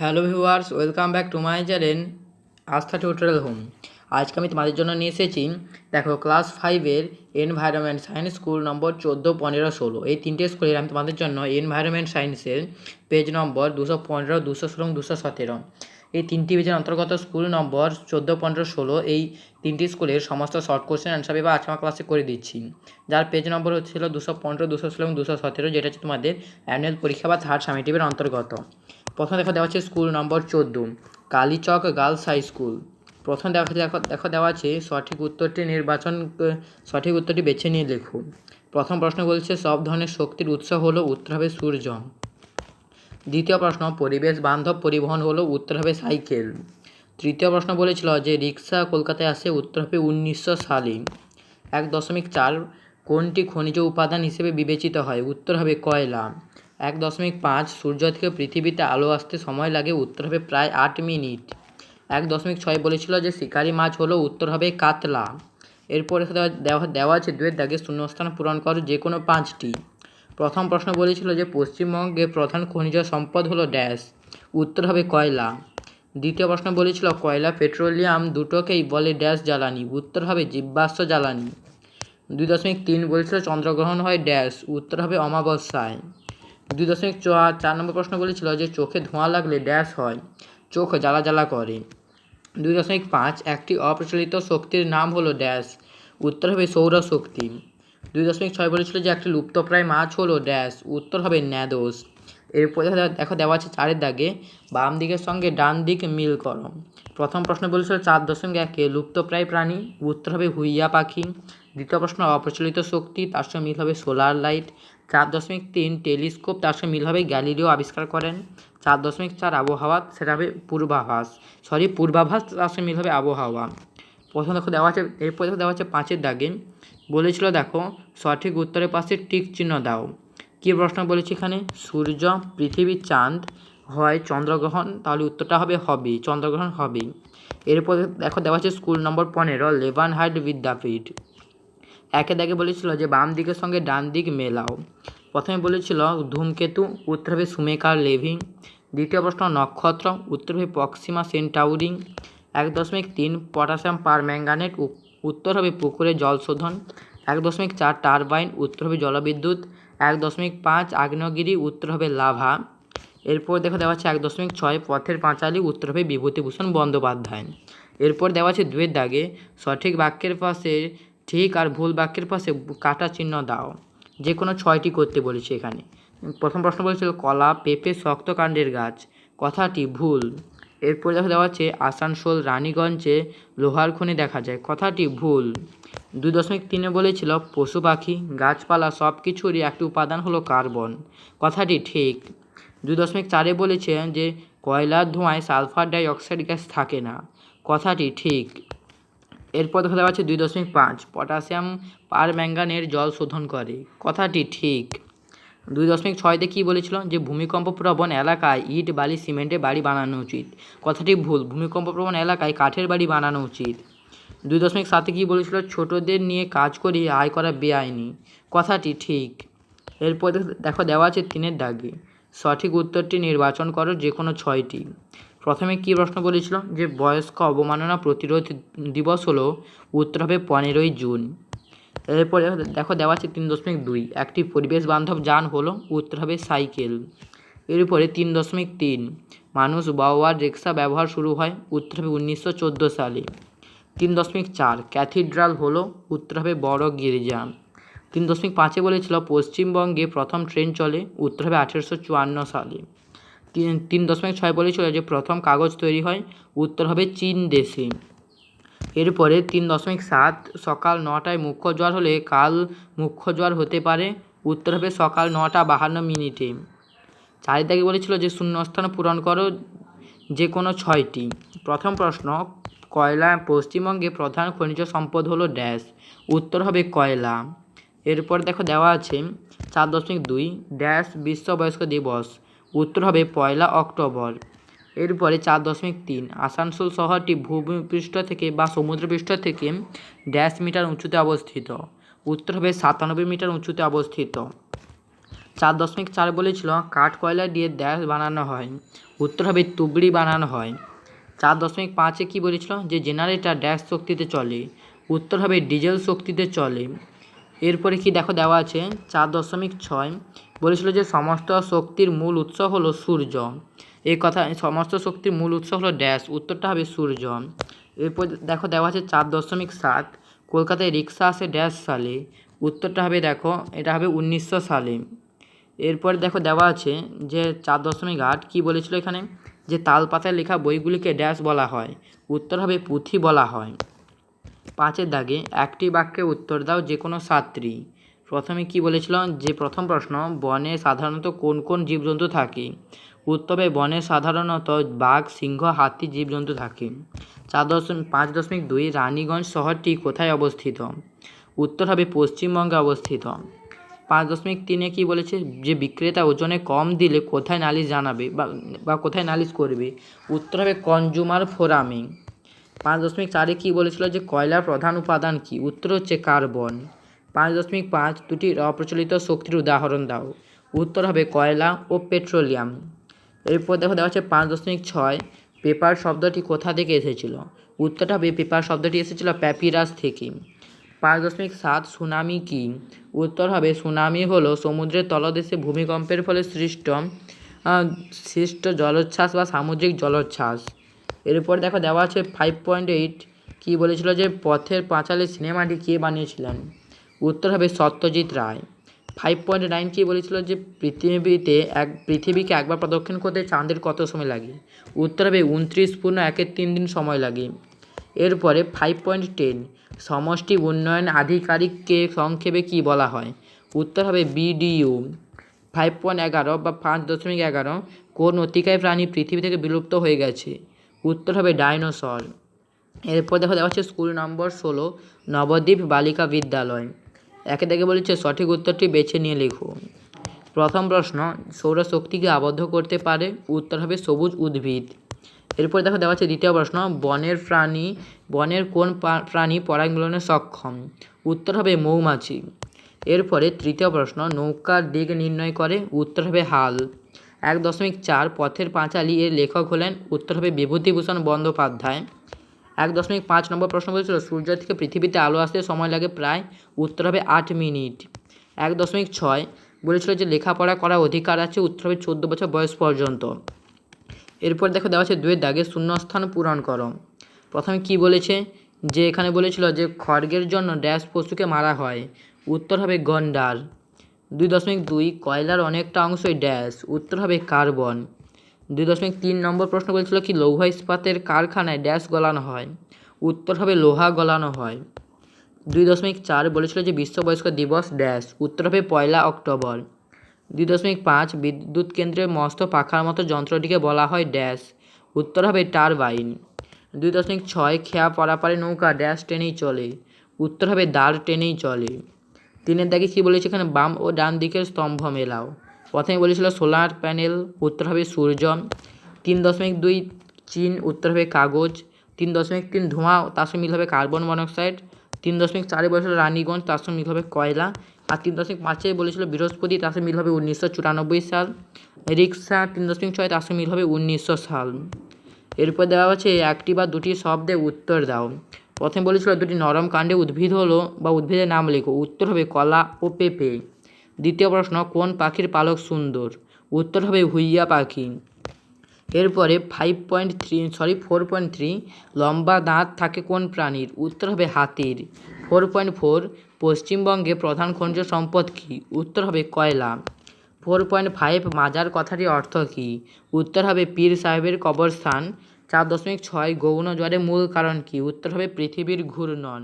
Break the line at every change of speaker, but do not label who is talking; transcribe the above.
Hello viewers, welcome back to my channel Aastha tutorial home. আজকে আমি তোমাদের জন্য নিয়ে এসেছি, দেখো ক্লাস 5-এর এনভায়রনমেন্ট সায়েন্স স্কুল নম্বর 14, 15, 16 এই তিনটে স্কুলের আমি তোমাদের জন্য এনভায়রনমেন্ট সায়েন্সের পেজ নম্বর 215, 216 এবং 217 এই তিনটি পেজের অন্তর্গত স্কুল নম্বর 14, 15, 16 এই তিনটি স্কুলের সমস্ত শর্ট কোশ্চেন অ্যান্সার পেপার আজকে আমার ক্লাসে করে দিচ্ছি, যার পেজ নম্বর হচ্ছিল 215, 216 এবং 217, যেটা হচ্ছে তোমাদের অ্যানুয়াল পরীক্ষা বা থার্ড সামেটিভের অন্তর্গত। প্রথমে দেওয়া আছে school number 14, Kaliachak girls high school. প্রথম দেখো দেওয়া আছে সঠিক উত্তরটি বেছে নিয়ে লেখো। প্রথম প্রশ্ন বলছে সব ধরনের শক্তির উৎস হলো, উত্তর হবে সূর্য। দ্বিতীয় প্রশ্ন পরিবেশ বান্ধব পরিবহন হলো, উত্তর হবে সাইকেল। তৃতীয় প্রশ্ন বলেছিল যে রিক্সা কলকাতায় আসে, উত্তর হবে 1900 সালে। 1.4 কোনটি খনিজ উপাদান হিসেবে বিবেচিত হয়, উত্তর হবে কয়লা। 1.5 সূর্য থেকে পৃথিবীতে আলো আসতে সময় লাগে, উত্তর হবে প্রায় 8 মিনিট। 1.6 বলেছিল যে শিকারি মাছ হলো, উত্তর হবে কাতলা। এরপর দেওয়া আছে দুয়ের দাগে শূন্যস্থান পূরণ করো যে কোনো 5টি। প্রথম প্রশ্ন বলেছিল যে পশ্চিমবঙ্গে প্রধান খনিজ সম্পদ হলো ড্যাশ, উত্তর হবে কয়লা। দ্বিতীয় প্রশ্ন বলেছিল কয়লা পেট্রোলিয়াম দুটোকেই বলে ড্যাশ জ্বালানি, উত্তর হবে জীবাশ্ম জ্বালানি। 2.3 বলেছিল চন্দ্রগ্রহণ হয় ড্যাশ, উত্তর হবে অমাবস্যায়। 2.4 নম্বর প্রশ্ন বলেছিল যে চোখে ধোঁয়া লাগলে ড্যাশ হয়, চোখ জ্বালা জ্বালা করে। 2.5 একটি অপ্রচলিত শক্তির নাম হলো ড্যাশ, উত্তর হবে সৌরশক্তি। 2.6 বলেছিল যে একটি লুপ্তপ্রায় মাছ হলো ড্যাশ, উত্তর হবে ন্যাদোস। এরপরে দেওয়া আছে 4-এর দাগে বাম দিকের সঙ্গে ডান দিক মিল করো। প্রথম প্রশ্ন বলেছিল 4.1 লুপ্তপ্রায় প্রাণী, উত্তর হবে হুইয়া পাখি। দ্বিতীয় প্রশ্ন অপ্রচলিত শক্তি, তার সঙ্গে মিল হবে সোলার লাইট। 4.3 টেলিস্কোপ, তার সঙ্গে মিল হবে গ্যালিলিও আবিষ্কার করেন। 4.4 আবহাওয়া, সেটা হবে পূর্বাভাস, তার সঙ্গে মিল হবে আবহাওয়া। প্রথম এরপর দেওয়া আছে 5-এর দাগে বলেছিল দেখো সঠিক উত্তরের পাশে টিক চিহ্ন দাও। কী প্রশ্ন বলেছে এখানে, সূর্য, পৃথিবী, চাঁদ হয় চন্দ্রগ্রহণ, তাহলে উত্তরটা হবে চন্দ্রগ্রহণ হবে। এরপর দেওয়া আছে স্কুল নম্বর 15 লেভানহার্ট বিদ্যাপীঠ। 1-এর দাগে বলেছিল যে বাম দিকের সঙ্গে ডান দিক মেলাও। প্রথমে বলেছিল ধূমকেতু, উত্তর হবে সুমেকার লেভি। দ্বিতীয় প্রশ্ন নক্ষত্র, উত্তর হবে প্রক্সিমা সেন্টাউরি। 1.3 পটাশিয়াম পারম্যাঙ্গানেট, উত্তর হবে পুকুরে জল শোধন। 1.4 টারবাইন, উত্তর হবে জলবিদ্যুৎ। 1.5 আগ্নেয়গিরি, উত্তর হবে লাভা। এরপর দেওয়া আছে 1.6 পথের পাঁচালী, উত্তর হবে বিভূতিভূষণ বন্দ্যোপাধ্যায়। এরপর দেওয়া আছে 2-এর দাগে সঠিক বাক্যের পাশে ঠিক আর ভুল বাক্যের পাশে কাটা চিহ্ন দাও, যে কোনো 6টি করতে বলেছে এখানে। প্রথম প্রশ্ন বলেছিল কলা পেঁপে শক্ত কাণ্ডের গাছ, কথাটি ভুল। এরপর দেওয়া আছে আসানসোল রানীগঞ্জে লোহার খনি দেখা যায়, কথাটি ভুল। 2.3 বলেছিল পশু পাখি গাছপালা সব কিছুরই একটি উপাদান হলো কার্বন, কথাটি ঠিক। 2.4 বলেছে যে কয়লার ধোঁয়ায় সালফার ডাই অক্সাইড গ্যাস থাকে না, কথাটি ঠিক। এরপর দেওয়া আছে 2.5 পটাশিয়াম পারম্যাঙ্গানেট জল শোধন করে, কথাটি ঠিক। 2.6 কী বলেছিল যে ভূমিকম্প প্রবণ এলাকায় ইট বালি সিমেন্টের বাড়ি বানানো উচিত, কথাটি ভুল, ভূমিকম্প প্রবণ এলাকায় কাঠের বাড়ি বানানো উচিত। 2.7 কী বলেছিল ছোটদের নিয়ে কাজ করিয়ে আয় করা বেআইনি, কথাটি ঠিক। এরপর দেওয়া আছে 3-এর দাগে সঠিক উত্তরটি নির্বাচন করো যে কোনো 6টি। প্রথমে কী প্রশ্ন বলেছিল যে বয়স্ক অবমাননা প্রতিরোধ দিবস হলো, উত্তর হবে 15ই জুন। এরপর দেওয়া আছে 3.2 একটি পরিবেশ বান্ধব যান হলো, উত্তর হবে সাইকেল। এরপরে 3.3 মানুষ বাওয়ার রিক্সা ব্যবহার শুরু হয়, উত্তর হবে 1914 সালে। 3.4 ক্যাথিড্রাল হলো, উত্তর হবে বড় গির্জা। 3.5 বলেছিল পশ্চিমবঙ্গে প্রথম ট্রেন চলে, উত্তর হবে 1854 সালে। 3.6 বলেছিল যে প্রথম কাগজ তৈরি হয়, উত্তর হবে চীন দেশে। এরপরে 3.7 সকাল 9টায় মুখ্য জ্বর হলে কাল মুখ্য জ্বর হতে পারে, উত্তর হবে সকাল 9:52। 4-এর দাগে বলেছিল যে শূন্যস্থান পূরণ করো যে কোনো 6টি। প্রথম প্রশ্ন কয়লা পশ্চিমবঙ্গে প্রধান খনিজ সম্পদ হলো ড্যাশ, উত্তর হবে কয়লা। এরপর দেওয়া আছে 4.2 ড্যাশ বিশ্ব বয়স্ক দিবস, উত্তর হবে 1 অক্টোবর। এরপরে 4.3 আসানসোল শহরটি ভূপৃষ্ঠ থেকে বা সমুদ্রপৃষ্ঠ থেকে ড্যাশ মিটার উঁচুতে অবস্থিত, উত্তর হবে 97 মিটার উঁচুতে অবস্থিত। 4.4 বলেছিল কাঠ কয়লা দিয়ে ড্যাশ বানানো হয়, উত্তর হবে তুবড়ি বানানো হয়। 4.5 কী বলেছিল যে জেনারেটর ড্যাশ শক্তিতে চলে, উত্তর হবে ডিজেল শক্তিতে চলে। এরপরে কি দেখো দেওয়া আছে 4.6 বলেছিল যে সমস্ত শক্তির মূল উৎস হলো সূর্য। এই কথা সমস্ত শক্তির মূল উৎস হলো ড্যাশ, উত্তরটা হবে সূর্য। এরপর দেখো দেওয়া আছে 4.7 কলকাতায় রিক্সা আসে ড্যাশ সালে, উত্তরটা হবে দেখো এটা হবে 1900 সালে। এরপর দেখো দেওয়া আছে যে 4.8 কী বলেছিল এখানে যে তালপাতায় লেখা বইগুলিকে ড্যাশ বলা হয়, উত্তর হবে পুঁথি বলা হয়। 5 দাগে একটি বাক্যে উত্তর দাও যে কোনো 7টি। প্রথমে কি বলেছিল যে প্রথম প্রশ্ন বনে সাধারণত কোন কোন জীবজন্তু থাকে, উত্তরে বনে সাধারণত বাঘ, সিংহ, হাতি জীবজন্তু থাকে। 5.2 রানীগঞ্জ শহরটি কোথায় অবস্থিত, উত্তর হবে পশ্চিমবঙ্গে অবস্থিত। 5.3 কি বলেছে যে বিক্রেতা ওজনে কম দিলে কোথায় নালিশ জানাবে বা কোথায় নালিশ করবে, উত্তর হবে কনজুমার ফোরামে। 5.4 কী বলেছিল যে কয়লার প্রধান উপাদান কি, উত্তর হচ্ছে কার্বন। 5.5 দুটি অপ্রচলিত শক্তির উদাহরণ দাও, উত্তর হবে কয়লা ও পেট্রোলিয়াম। এরপর দেখো দেওয়া হচ্ছে 5.6 পেপার শব্দটি কোথা থেকে এসেছিল, উত্তরটা হবে পেপার শব্দটি এসেছিল প্যাপিরাস থেকে। 5.7 সুনামি কি, উত্তর হবে সুনামি হলো সমুদ্রের তলদেশে ভূমিকম্পের ফলে সৃষ্ট জলোচ্ছ্বাস বা সামুদ্রিক জলোচ্ছ্বাস। এরপর দেখো দেওয়া আছে 5.8 কী বলেছিল যে পথের পাঁচালী সিনেমাটি কে বানিয়েছিলেন, উত্তর হবে সত্যজিৎ রায়। 5.9 কী বলেছিল যে পৃথিবীকে একবার প্রদক্ষিণ করতে চাঁদের কত সময় লাগে, উত্তর হবে 29.1 সময় লাগে। এরপরে 5.10 সমষ্টি উন্নয়ন আধিকারিককে সংক্ষেপে কী বলা হয়, উত্তর হবে বিডিও। 5.11 বা 5.11 কোন অতিকায় প্রাণী পৃথিবী থেকে বিলুপ্ত হয়ে গেছে, উত্তর হবে ডাইনোসর। এরপর দেখো দেওয়া হচ্ছে স্কুল নম্বর 16 নবদ্বীপ বালিকা বিদ্যালয়। একে দেখে বলেছে সঠিক উত্তরটি বেছে নিয়ে লেখো। প্রথম প্রশ্ন সৌরশক্তিকে আবদ্ধ করতে পারে, উত্তর হবে সবুজ উদ্ভিদ। এরপর দেখো দেওয়া আছে দ্বিতীয় প্রশ্ন বনের কোন প্রাণী পরাগ মিলনে সক্ষম, উত্তর হবে মৌমাছি। এরপরে তৃতীয় প্রশ্ন নৌকার দিক নির্ণয় করে, উত্তর হবে হাল। 1.4 পথের পাঁচালী এর লেখক হলেন, উত্তর হবে বিভূতিভূষণ বন্দ্যোপাধ্যায়। 1.5 নম্বর প্রশ্ন বলেছিল সূর্য থেকে পৃথিবীতে আলো আসতে সময় লাগে প্রায়, উত্তর হবে 8 মিনিট। 1.6 বলেছিল যে লেখাপড়া করার অধিকার আছে, উত্তর হবে 14 বছর বয়স পর্যন্ত। এরপর দেখো দেওয়া আছে 2 দাগে শূন্যস্থান পূরণ করো। প্রথমে কি বলেছে যে এখানে বলেছিল যে খড়গের জন্য ড্যাশ পশুকে মারা হয়, উত্তর হবে গন্ডার। 2.2 কয়লার অনেকটা অংশই ড্যাশ, উত্তর হবে কার্বন। 2.3 নম্বর প্রশ্ন বলেছিল কি লৌহ ইস্পাতের কারখানায় ড্যাশ গলানো হয়, উত্তর হবে লোহা গলানো হয়। 2.4 বলেছিল যে বিশ্ব বয়স্ক দিবস ড্যাশ, উত্তর হবে 1 অক্টোবর। 2.5 বিদ্যুৎ কেন্দ্রের মস্ত পাখার মতো যন্ত্রটিকে বলা হয় ড্যাশ, উত্তর হবে টারবাইন। 2.6 খেয়া পারাপারে নৌকা ড্যাশ টেনেই চলে, উত্তর হবে দাঁড় টেনেই চলে। 3 দাগে কী বলেছে এখানে বাম ও ডান দিকের স্তম্ভ মেলাও। প্রথমে বলেছিল সোলার প্যানেল, উত্তর হবে সূর্য। 3.2 চীন, উত্তর হবে কাগজ। 3.3 ধোঁয়া, তার সঙ্গে মিল হবে কার্বন মনোক্সাইড। 3.4 বলেছিল রানীগঞ্জ, তার সঙ্গে মিল হবে কয়লা। আর 3.5 বলেছিল বৃহস্পতি, তার সঙ্গে মিল হবে 1994 সাল। রিক্সা 3.6 তার সঙ্গে মিল হবে 1900 সাল। এরপর দেওয়া আছে একটি বা দুটি শব্দে উত্তর দাও। প্রথমে বলেছিল দুটি নরম কাণ্ডে উদ্ভিদ হলো বা উদ্ভিদের নাম লেখো, উত্তর হবে কলা ও পেঁপে। দ্বিতীয় প্রশ্ন কোন পাখির পালক সুন্দর, উত্তর হবে হুইয়া পাখি। এরপরে 4.3 লম্বা দাঁত থাকে কোন প্রাণীর, উত্তর হবে হাতির। 4.4 পশ্চিমবঙ্গে প্রধান খনিজ সম্পদ কী, উত্তর হবে কয়লা। 4.5 মাজার কথাটির অর্থ কী, উত্তর হবে পীর সাহেবের কবরস্থান। 4.6 গৌণ জ্বরের মূল কারণ কী, উত্তর হবে পৃথিবীর ঘূর্ণন।